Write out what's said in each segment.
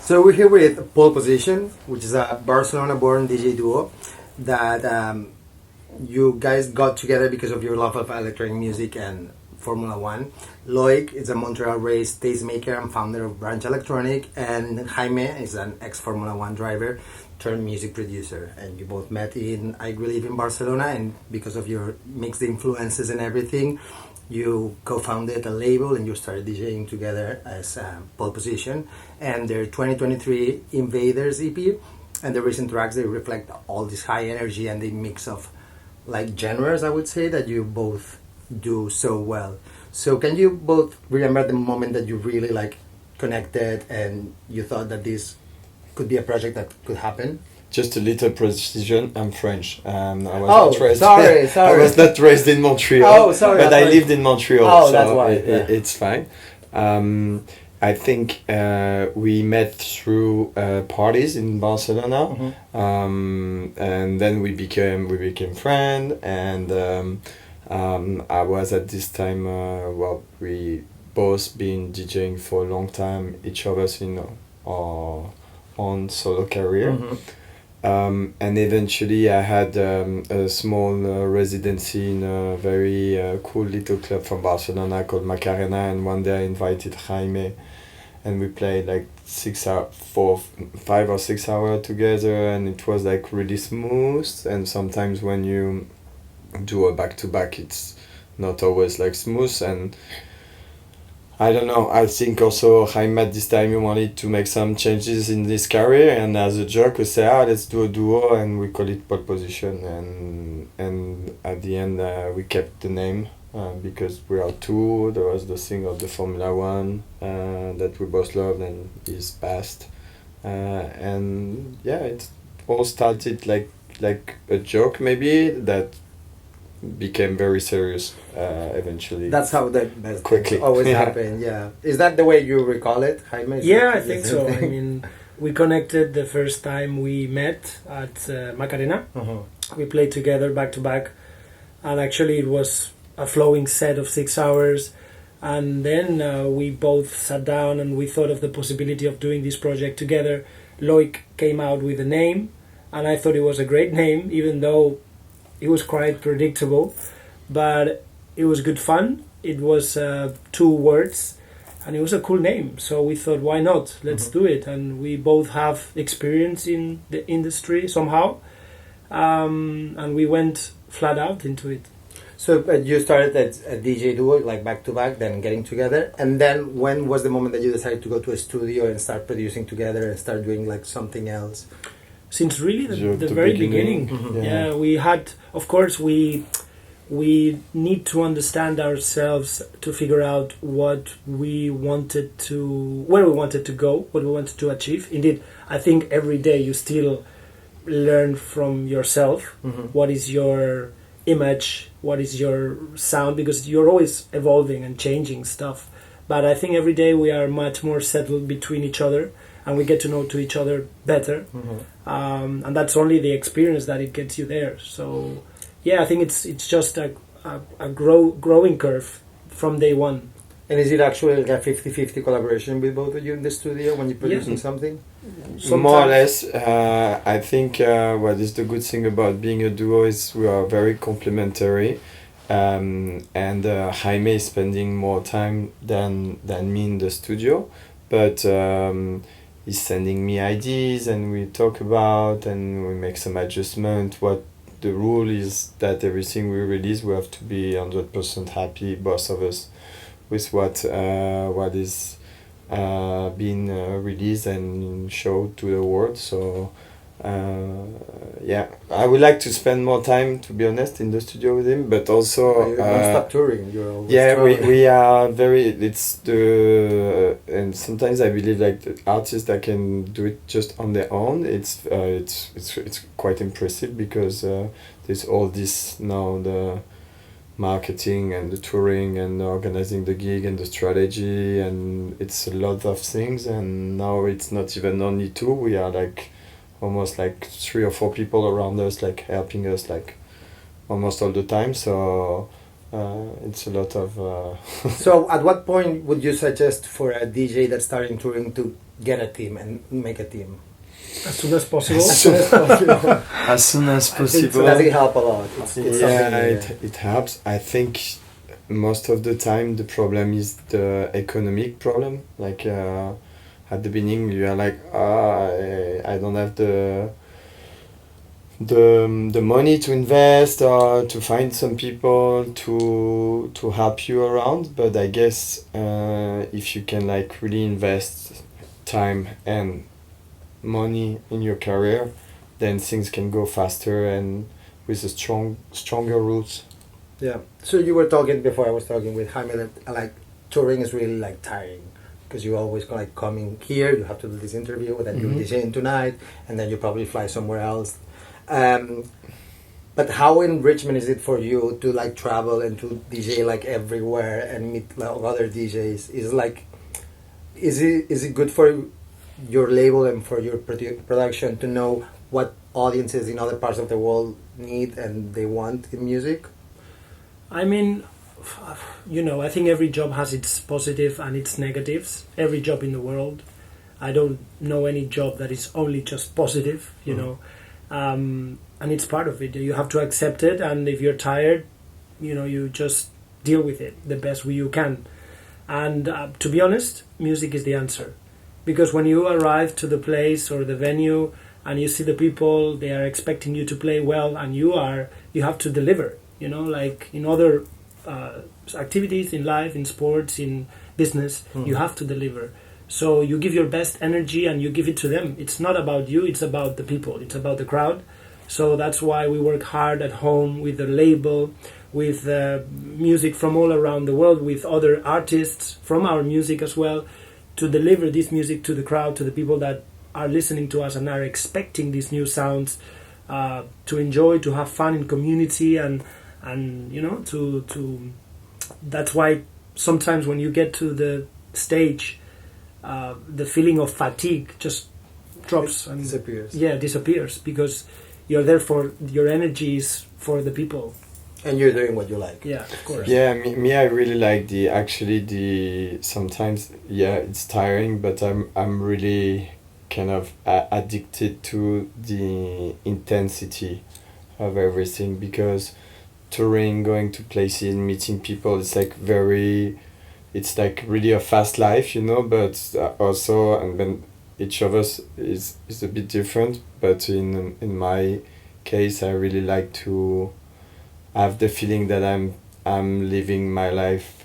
So we're here with Pole Position, which is a Barcelona-born DJ duo that you guys got together because of your love of electronic music and Formula One. Loïc is a Montreal-raised tastemaker and founder of Branch Electronic, and Jaime is an ex-Formula One driver turned music producer. And you both met in I Live in Barcelona, and because of your mixed influences and everything, you co-founded a label and you started DJing together as Pole Position. And their 2023 Invaders EP and the recent tracks, they reflect all this high energy and the mix of like genres, I would say, that you both do so well. So can you both remember the moment that you really like connected and you thought that this could be a project that could happen? Just a little precision. I'm French. I was not raised. Sorry. I was not raised in Montreal. But I lived in Montreal. Oh, so that's why. It's fine. I think we met through parties in Barcelona, and then we became friends. And I was at this time. We both been DJing for a long time. Each of us in our own solo career. And eventually I had a small residency in a very cool little club from Barcelona called Macarena, and one day I invited Jaime and we played like 5 or 6 hours together, and it was like really smooth. And sometimes when you do a back-to-back it's not always like smooth, and I don't know, I think also Jaime at this time he wanted to make some changes in his career, and as a joke we say, let's do a duo, and we call it Pole Position, and at the end we kept the name because we are two. There was the thing of the Formula One that we both loved and is past, and yeah, it all started like a joke maybe that became very serious eventually. That's how that quickly always happen. Yeah, is that the way you recall it, Jaime? Yeah, I think so. I mean, we connected the first time we met at Macarena. We played together back to back, and actually it was a flowing set of 6 hours. And then we both sat down and we thought of the possibility of doing this project together. Loïc came out with a name, and I thought it was a great name, even though it was quite predictable, but it was good fun. It was 2 words, and it was a cool name. So we thought, why not? Let's do it. And we both have experience in the industry somehow, and we went flat out into it. So you started as a DJ duo, like back to back, then getting together. And then when was the moment that you decided to go to a studio and start producing together and start doing like something else? Since really the very beginning. Yeah, we had, of course, we need to understand ourselves to figure out where we wanted to go, what we wanted to achieve. Indeed, I think every day you still learn from yourself. What is your image, what is your sound, because you're always evolving and changing stuff. But I think every day we are much more settled between each other, and we get to know to each other better, and that's only the experience that it gets you there. So, yeah, I think it's just a growing curve from day one. And is it actually like a 50-50 collaboration with both of you in the studio when you're producing something? Sometimes. More or less. I think what is the good thing about being a duo is we are very complementary, and Jaime is spending more time than me in the studio, but he's sending me ideas and we talk about and we make some adjustment. What the rule is that everything we release we have to be 100% happy, both of us, with what is being released and showed to the world. So yeah, I would like to spend more time, to be honest, in the studio with him, but also you don't stop touring. You're always we are very, and sometimes I believe like the artists that can do it just on their own, it's quite impressive, because there's all this now, the marketing and the touring and organizing the gig and the strategy, and it's a lot of things. And now it's not even only 2, we are like almost like 3 or 4 people around us, like helping us like almost all the time. So it's a lot of So at what point would you suggest for a DJ that's starting touring to get a team and make a team? As soon as possible. As soon as possible. As soon as possible. Does it help a lot? It helps. I think most of the time the problem is the economic problem. Like at the beginning you are like, I don't have the money to invest or to find some people to help you around. But I guess if you can like really invest time and money in your career, then things can go faster and with a stronger roots. Yeah. So you were talking before I was talking with Jaime that like touring is really like tiring because you always like coming here, you have to do this interview, then you're DJing tonight, and then you probably fly somewhere else. But how enrichment is it for you to like travel and to DJ like everywhere and meet like, other DJs? Is it good for your label and for your production to know what audiences in other parts of the world need and they want in music? I mean, I think every job has its positive and its negatives. Every job in the world. I don't know any job that is only just positive, you know. And it's part of it. You have to accept it, and if you're tired, you just deal with it the best way you can. And to be honest, music is the answer. Because when you arrive to the place or the venue and you see the people, they are expecting you to play well, and you have to deliver. Like in other activities in life, in sports, in business, you have to deliver. So you give your best energy and you give it to them. It's not about you, it's about the people, it's about the crowd. So that's why we work hard at home with the label, with music from all around the world, with other artists from our music as well, to deliver this music to the crowd, to the people that are listening to us and are expecting these new sounds, to enjoy, to have fun in community, and to that's why sometimes when you get to the stage, the feeling of fatigue just drops and disappears because you're there for your energy is for the people. And you're doing what you like. Yeah, of course. Yeah, me I really like sometimes it's tiring, but I'm really kind of addicted to the intensity of everything, because touring, going to places, meeting people, it's like really a fast life, but also, and then each of us is a bit different, but in my case I really like to have the feeling that I'm living my life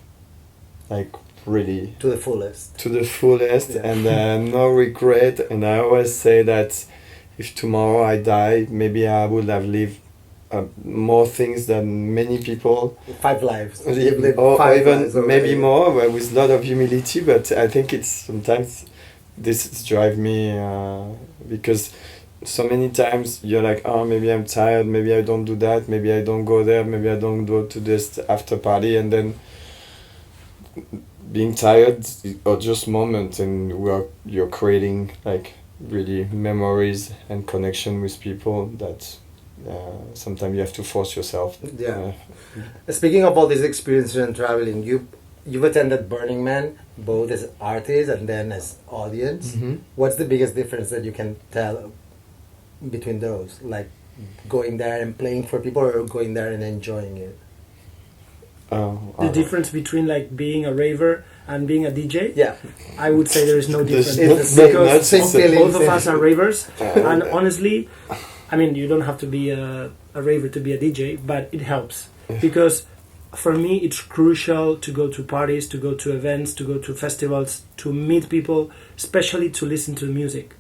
like really to the fullest, and no regret. And I always say that if tomorrow I die, maybe I would have lived more things than many people. 5 lives. Or even maybe more, with a lot of humility. But I think it's sometimes this drives me because so many times you're like, oh, maybe I'm tired, maybe I don't do that, maybe I don't go there, maybe I don't go to this after party, and then being tired or just moments, and you're creating like really memories and connection with people that sometimes you have to force yourself. Speaking of all these experiences and traveling, you've attended Burning Man both as artist and then as audience. What's the biggest difference that you can tell between those, like going there and playing for people or going there and enjoying it? The difference between like being a raver and being a DJ? Yeah. I would say there is no difference. Because both of us are ravers, and honestly, I mean, you don't have to be a raver to be a DJ, but it helps. Because for me, it's crucial to go to parties, to go to events, to go to festivals, to meet people, especially to listen to music,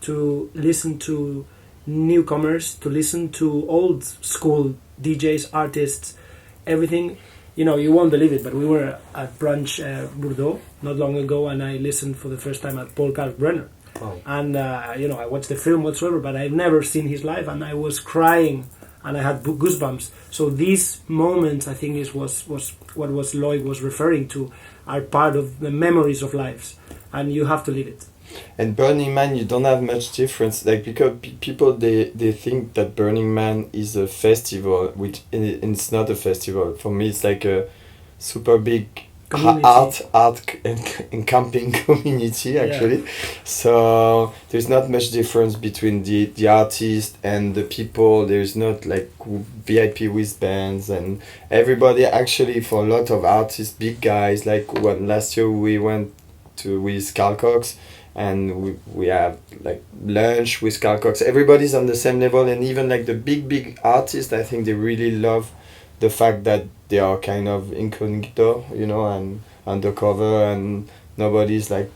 to listen to newcomers, to listen to old school DJs, artists, everything. You won't believe it, but we were at brunch Bordeaux not long ago, and I listened for the first time at Paul Kalkbrenner. Oh. And I watched the film whatsoever, but I've never seen his live, and I was crying and I had goosebumps. So these moments, I think, was what Loïc was referring to, are part of the memories of lives, and you have to live it. And Burning Man, you don't have much difference, like, because people they think that Burning Man is a festival, which it's not a festival. For me, it's like a super big art and camping community actually. So there's not much difference between the artist and the people. There's not like VIP with bands, and everybody actually, for a lot of artists, big guys, like last year we went to with Carl Cox, and we have like lunch with Carl Cox. Everybody's on the same level, and even like the big artists, I think they really love the fact that they are kind of incognito, you know, and undercover, and nobody's like,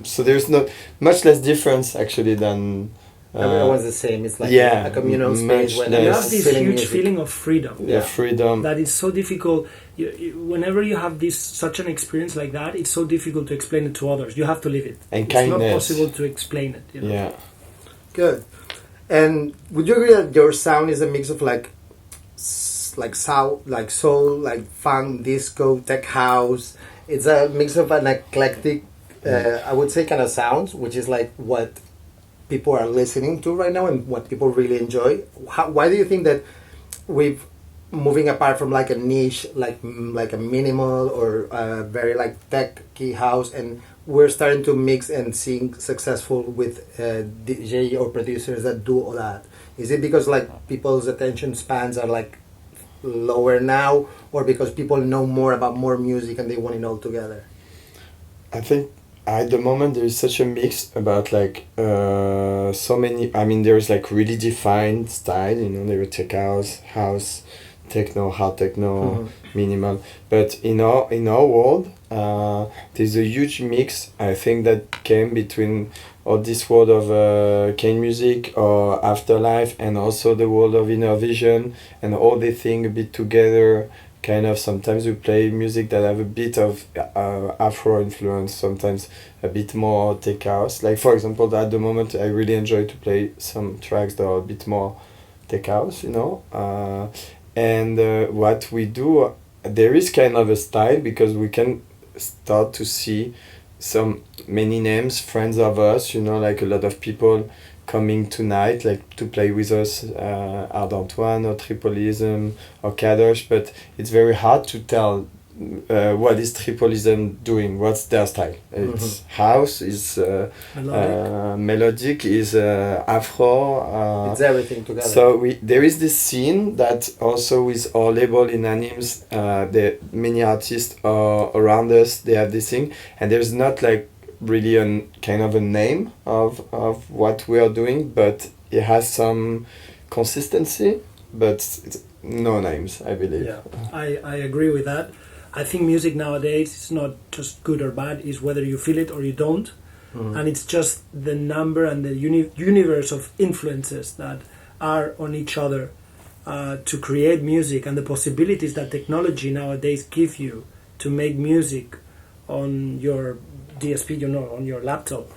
so there's not much less difference actually than everyone's the same. It's like a communal space where you have this huge feeling of freedom. Freedom. That is so difficult. Whenever you have such an experience like that, it's so difficult to explain it to others. You have to live it. And it's kindness. Not possible to explain it. You know? Yeah. Good. And would you agree that your sound is a mix of like soul, like funk, disco, tech house? It's a mix of an eclectic, I would say, kind of sounds, which is like what people are listening to right now and what people really enjoy. Why do you think that we've moving apart from like a niche, like a minimal or very like techy house, and we're starting to mix and seeing successful with DJ or producers that do all that? Is it because like people's attention spans are like lower now, or because people know more about more music and they want it all together? I think at the moment there is such a mix about like so many. I mean, there's like really defined style. You know, there are tech house, techno, hard techno, minimal. But in our world, there's a huge mix. I think that came between all this world of cane music or afterlife, and also the world of inner vision, and all the thing a bit together. Kind of sometimes we play music that have a bit of Afro influence, sometimes a bit more tech house. Like for example, at the moment I really enjoy to play some tracks that are a bit more tech house, you know. And what we do, there is kind of a style, because we can start to see many names, friends of us, you know, like a lot of people coming tonight, like to play with us, Ard Antoine or Tripolism or Kadosh, but it's very hard to tell what is Tripolism doing, what's their style. It's house, is melodic, is Afro. It's everything together. So there is this scene that also with our label in Anims, the many artists are around us, they have this thing, and there's not like really a kind of a name of what we are doing, but it has some consistency, but it's no names, I believe. Yeah, I agree with that. I think music nowadays is not just good or bad, it's whether you feel it or you don't. And it's just the number and the universe of influences that are on each other to create music, and the possibilities that technology nowadays give you to make music on your DSP, you know, on your laptop,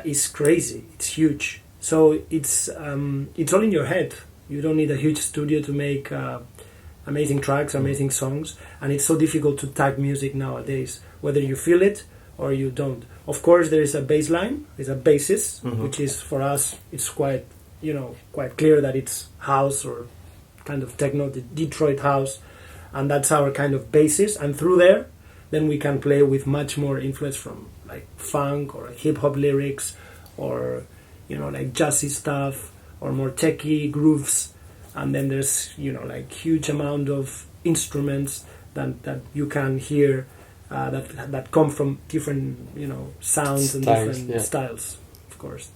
is crazy. It's huge. So it's all in your head. You don't need a huge studio to make amazing tracks, amazing songs, and it's so difficult to tag music nowadays, whether you feel it or you don't. Of course, there is a baseline, there's a basis, which is for us, it's quite clear that it's house or kind of techno, the Detroit house, and that's our kind of basis. And through there, then we can play with much more influence from like funk or hip hop lyrics, or like jazzy stuff, or more techie grooves. And then there's like huge amount of instruments that you can hear that come from different sounds and different styles, of course.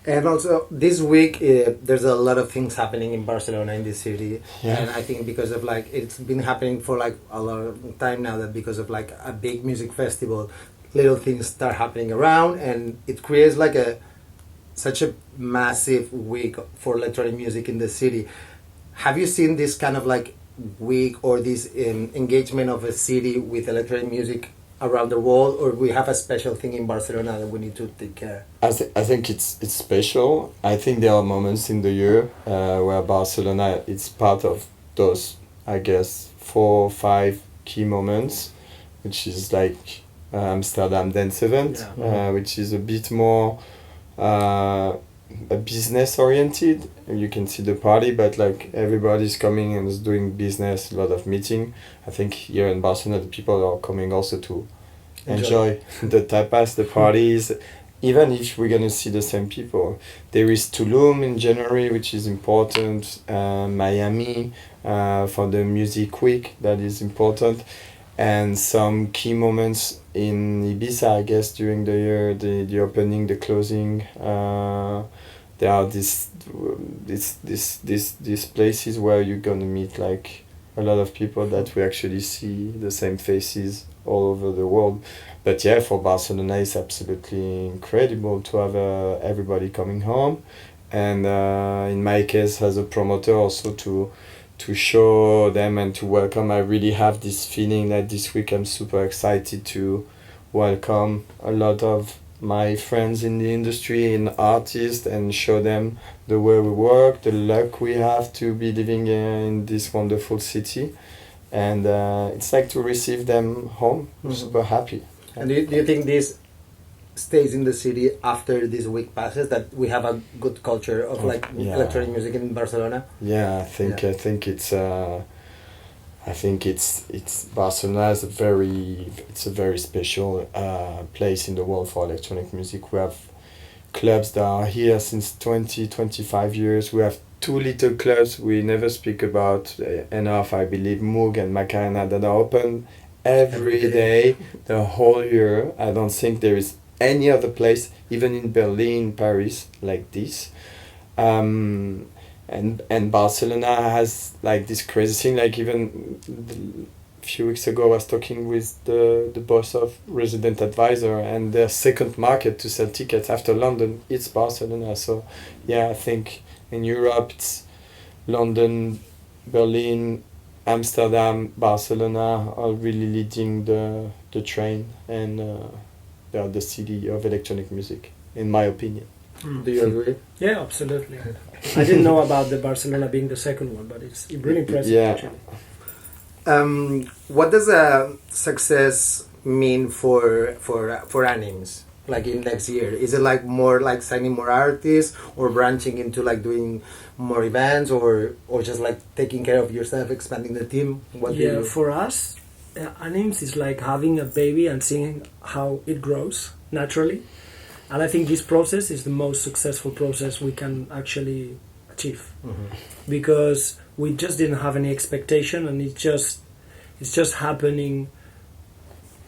And also this week there's a lot of things happening in Barcelona, in this city, and I think because of like it's been happening for like a lot of time now, that because of like a big music festival, little things start happening around, and it creates like such a massive week for electronic music in the city. Have you seen this kind of like week or this engagement of a city with electronic music around the world, or we have a special thing in Barcelona that we need to take care? I think it's special. I think there are moments in the year where Barcelona is part of those, I guess, 4 or 5 key moments, which is like Amsterdam Dance Event, which is a bit more a business oriented. You can see the party, but like everybody's coming and is doing business, a lot of meeting. I think here in Barcelona the people are coming also to enjoy the tapas, the parties, even if we're gonna see the same people. There is Tulum in January, which is important, Miami for the music week, that is important, and some key moments in Ibiza, I guess, during the year, the opening, the closing. There are these places where you're gonna meet like a lot of people that we actually see the same faces all over the world. But yeah, for Barcelona, it's absolutely incredible to have everybody coming home, and in my case as a promoter also to show them and to welcome. I really have this feeling that this week I'm super excited to welcome a lot of my friends in the industry and artists and show them the way we work, the luck we have to be living in this wonderful city, and it's like to receive them home. I'm super happy. And do you think this stays in the city after this week passes, that we have a good culture of electronic music in Barcelona? Yeah, I think it's Barcelona is a very special place in the world for electronic music. We have clubs that are here since 25 years. We have 2 little clubs we never speak about enough, I believe, Moog and Macarena, that are open every day the whole year. I don't think there is any other place, even in Berlin, Paris, like this. And Barcelona has like this crazy thing. Like even a few weeks ago, I was talking with the boss of Resident Advisor, and their second market to sell tickets after London, it's Barcelona. So yeah, I think in Europe it's London, Berlin, Amsterdam, Barcelona are really leading the train, and they are the city of electronic music, in my opinion. Do you agree? Yeah, absolutely. I didn't know about the Barcelona being the second one, but it's really impressive. Yeah. Actually. What does success mean for animes? Like in next year, is it like more like signing more artists, or branching into like doing more events, or just like taking care of yourself, expanding the team? For us, animes is like having a baby and seeing how it grows naturally. And I think this process is the most successful process we can actually achieve, because we just didn't have any expectation, and it's just happening.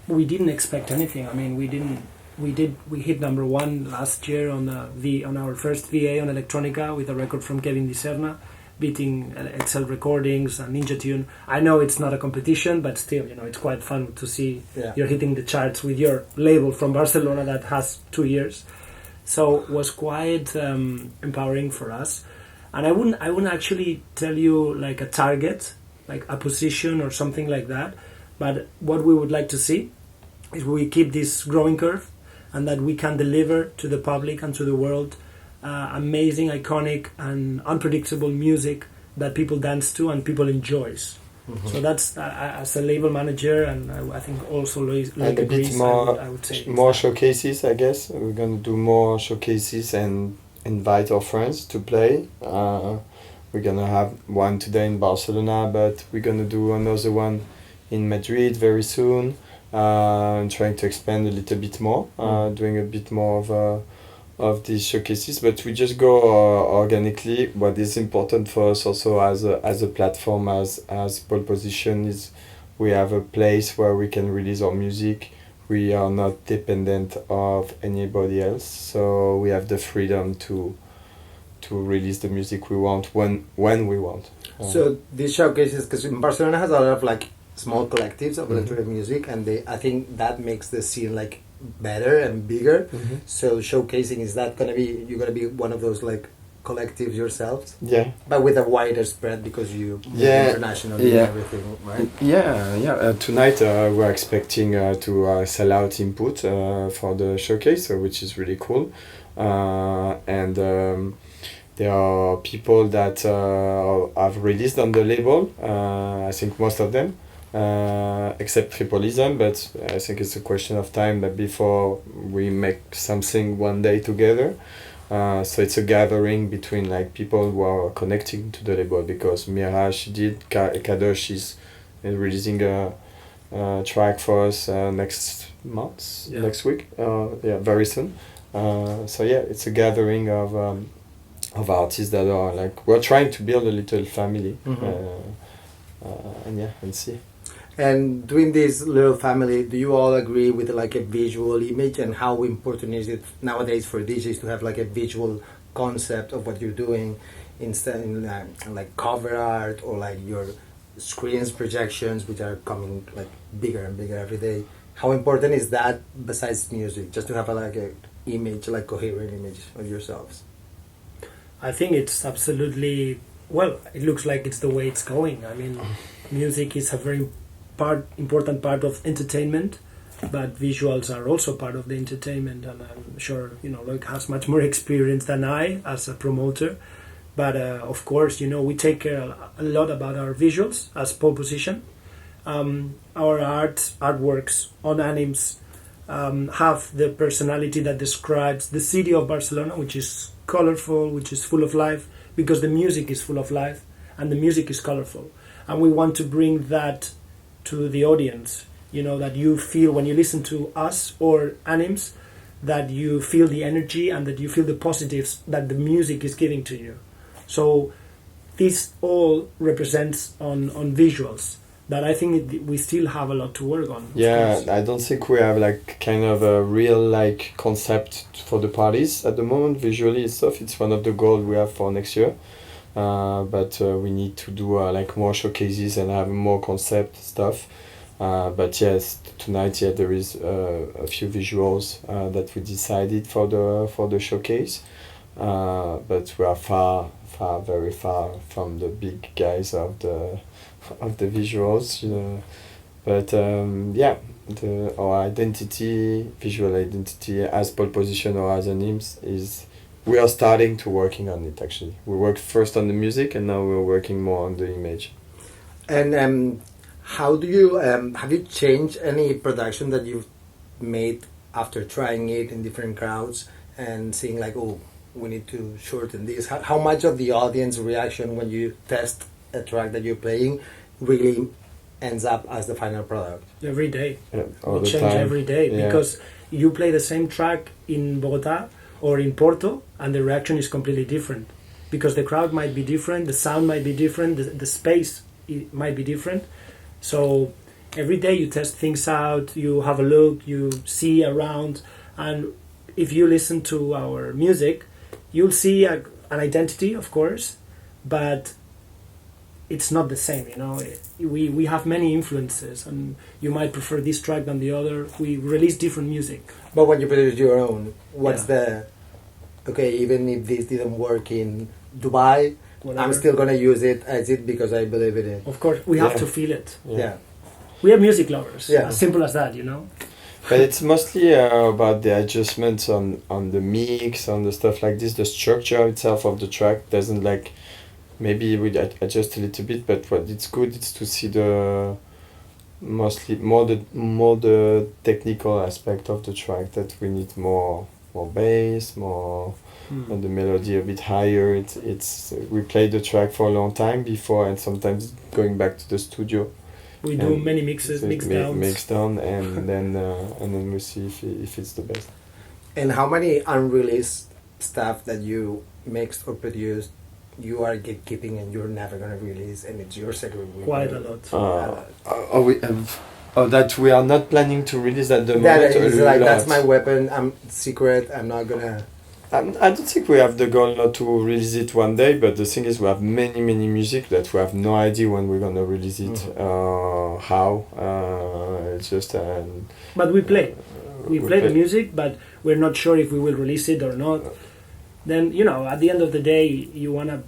We didn't expect anything. I mean, we hit number 1 last year on our first VA on Electronica with a record from Kevin Di Serna, beating Excel Recordings and Ninja Tune. I know it's not a competition, but still, it's quite fun to see you're hitting the charts with your label from Barcelona that has 2 years. So it was quite empowering for us. And I wouldn't actually tell you like a target, like a position or something like that. But what we would like to see is we keep this growing curve, and that we can deliver to the public and to the world amazing, iconic, and unpredictable music that people dance to and people enjoys. So that's as a label manager, and I think also Loïc agrees. I would say more showcases. I guess we're gonna do more showcases and invite our friends to play. We're gonna have one today in Barcelona, but we're gonna do another one in Madrid very soon. Trying to expand a little bit more, doing a bit more of these showcases, but we just go organically. What is important for us also as a platform, as pole position, is we have a place where we can release our music. We are not dependent of anybody else, so we have the freedom to release the music we want when we want. So these showcases, because Barcelona has a lot of like small collectives of electronic music, and I think that makes the scene like better and bigger. So showcasing, is that you're gonna be one of those like collectives yourselves? Yeah, but with a wider spread, because you internationally and everything, right? Tonight we're expecting to sell out input for the showcase, which is really cool, and there are people that have released on the label. I think most of them, except Tripolism, but I think it's a question of time that before we make something one day together. So it's a gathering between like people who are connecting to the label, because Mirage did, Kadosh is releasing a track for us next week, very soon. So yeah, it's a gathering of artists that are like, we're trying to build a little family, and see. And doing this little family, do you all agree with like a visual image, and how important is it nowadays for DJs to have like a visual concept of what you're doing, instead in like cover art or like your screens projections, which are coming like bigger and bigger every day? How important is that besides music, just to have like a image, like coherent image of yourselves? I think it's absolutely, well, it looks like it's the way it's going. I mean, music is a very important part of entertainment, but visuals are also part of the entertainment, and I'm sure Loïc has much more experience than I as a promoter, but of course we take care a lot about our visuals as pole position. Our artworks on animes have the personality that describes the city of Barcelona, which is colorful, which is full of life, because the music is full of life and the music is colorful, and we want to bring that to the audience, that you feel when you listen to us or animes, that you feel the energy and that you feel the positives that the music is giving to you. So this all represents on visuals that I think we still have a lot to work on. Yeah, I don't think we have like kind of a real like concept for the parties at the moment. Visually and stuff, it's one of the goals we have for next year. But we need to do like more showcases and have more concept stuff. But yes, tonight there is a few visuals that we decided for the showcase. But we are very far from the big guys of the visuals, But our visual identity as pole position or as animes is. We are starting to working on it, actually. We worked first on the music, and now we're working more on the image. And how do you have you changed any production that you've made after trying it in different crowds and seeing like, oh, we need to shorten this? How much of the audience reaction when you test a track that you're playing really ends up as the final product? Every day. Yeah, we change every day, because you play the same track in Bogota or in Porto, and the reaction is completely different, because the crowd might be different, the sound might be different, the space might be different. So every day you test things out, you have a look, you see around, and if you listen to our music, you'll see an identity, of course, but it's not the same, We have many influences, and you might prefer this track than the other. We release different music. But when you produce your own, what's even if this didn't work in Dubai, whatever, I'm still going to use it as it because I believe in it. Of course, we have to feel it. Yeah. We are music lovers. As simple as that, But it's mostly about the adjustments on the mix, on the stuff like this. The structure itself of the track doesn't like... Maybe we adjust a little bit, but what it's good is to see the more the technical aspect of the track, that we need more bass, more the melody a bit higher. It's we play the track for a long time before, and sometimes going back to the studio. We do many mixes, mix down, and then we see if it's the best. And how many unreleased stuff that you mixed or produced you are gatekeeping and you're never going to release, and it's your secret? Quite a lot. That we are not planning to release at the moment. That's my weapon. I'm secret. I'm not gonna. I don't think we have the goal not to release it one day, but the thing is, we have many music that we have no idea when we're gonna release it, how. It's just. But we play. We play the music, but we're not sure if we will release it or not. Then at the end of the day, you wanna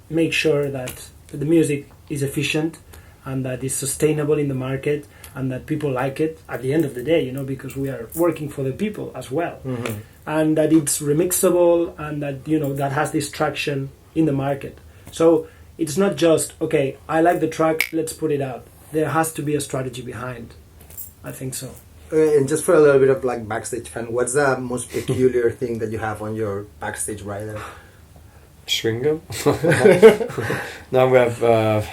make sure that the music is efficient and that it's sustainable in the market, and that people like it at the end of the day, because we are working for the people as well. And that it's remixable, and that, that has this traction in the market. So it's not just, okay, I like the track, let's put it out. There has to be a strategy behind. I think so. And just for a little bit of like backstage fun, what's the most peculiar thing that you have on your backstage rider? Chewing gum. Now we have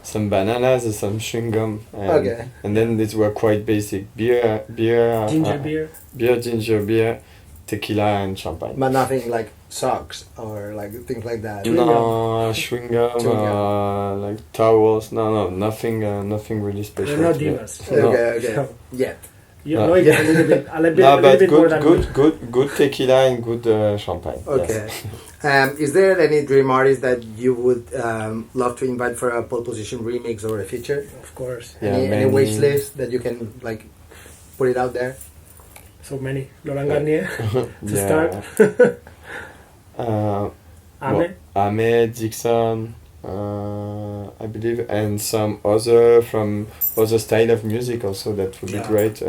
some bananas and some chewing gum. And then these were quite basic: beer, ginger beer, tequila, and champagne. But nothing like socks or like things like that. No, chewing gum, like towels. No, nothing really special. They're not divas. Okay. Yet. A little bit more than good tequila and good champagne. Okay. Yes. Is there any dream artist that you would love to invite for a pole position remix or a feature? Of course. Yeah, any wish list that you can like put it out there? So many. Laurent Garnier to start. Jaime, Dixon, I believe, and some other from other style of music also that would be great.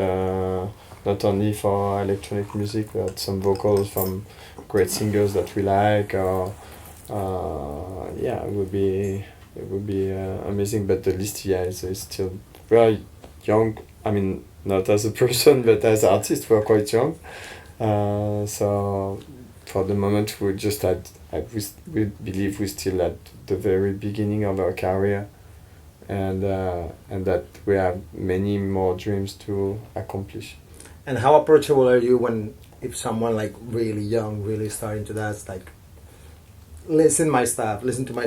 Not only for electronic music, but some vocals from great singers that we like. Or it would be amazing. But the list, is still very young. I mean, not as a person, but as an artist, we're quite young. So for the moment, we just we believe we're still at the very beginning of our career, and that we have many more dreams to accomplish. And how approachable are you if someone like really young, really starting to that, like, listen to my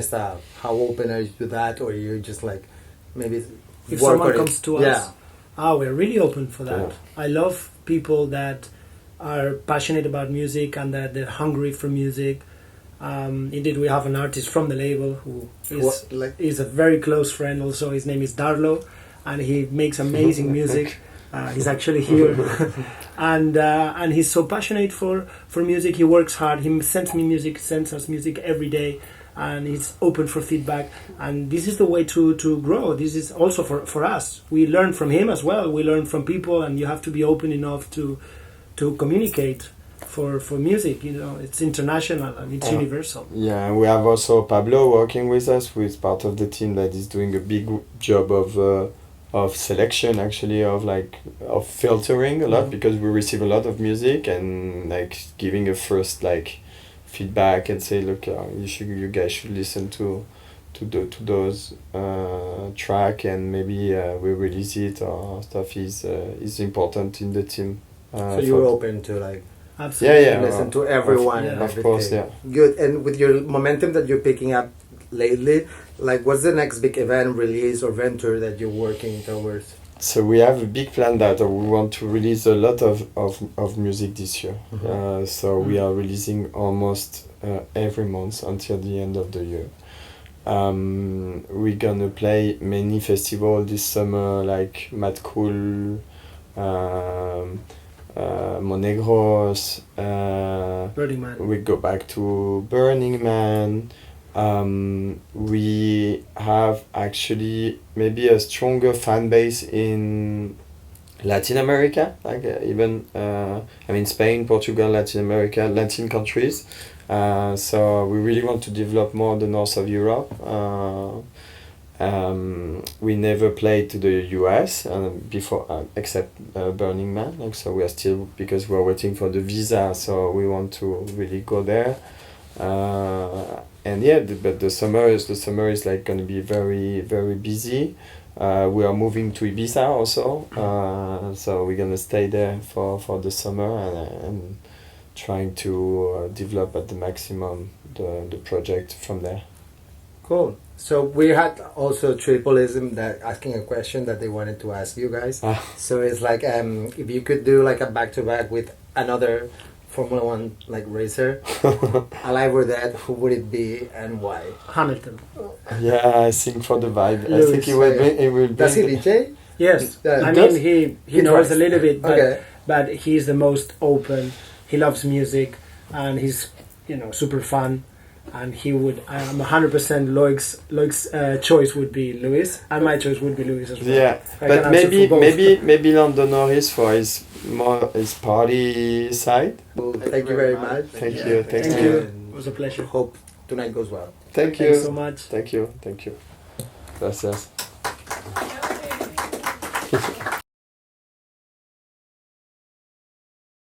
stuff? How open are you to that, or you're just like, maybe if someone comes to us, we're really open for that. Yeah. I love people that are passionate about music and that they're hungry for music. Indeed, we have an artist from the label who is a very close friend also. His name is Darlo, and he makes amazing music. He's actually here. and he's so passionate for music. He works hard. He sends us music every day, and he's open for feedback. And this is the way to grow. This is also for us. We learn from him as well. We learn from people, and you have to be open enough to communicate for music. It's international and it's universal. Yeah, we have also Pablo working with us, who is part of the team that is doing a big job of selection, actually, of filtering a lot, because we receive a lot of music, and like giving a first feedback and say, look, you guys should listen to those track, and maybe we release it or stuff is important in the team. So you're open to absolutely listen to everyone. Of course, yeah. Good. And with your momentum that you're picking up lately, what's the next big event, release, or venture that you're working towards? So we have a big plan that we want to release a lot of music this year. Mm-hmm. We are releasing almost every month until the end of the year. We're gonna play many festivals this summer, like Mad Cool, Monegros. Burning Man. We go back to Burning Man. We have actually maybe a stronger fan base in Latin America, Spain, Portugal, Latin America, Latin countries. So we really want to develop more the north of Europe. We never played to the US before, except Burning Man. So we are still, because we're waiting for the visa, so we want to really go there. But the summer is going to be very, very busy. We are moving to Ibiza also, so we're gonna stay there for the summer and trying to develop at the maximum the project from there. Cool. So we had also Tripleism that asking a question that they wanted to ask you guys. So it's if you could do a back-to-back with another Formula One racer, alive or dead, who would it be and why? Hamilton. Yeah, I think for the vibe. Lewis, I think it will be. Does he DJ? Yes. He knows a little bit, but he's the most open. He loves music, and he's super fun. And he would. I'm 100% Loïc's choice would be Lewis, and my choice would be Lewis as well. Yeah, but maybe Lando Norris for his party side. Well, thank you very much. Thank you. It was a pleasure. Hope tonight goes well. Thank you. Thanks so much. Thank you. Gracias.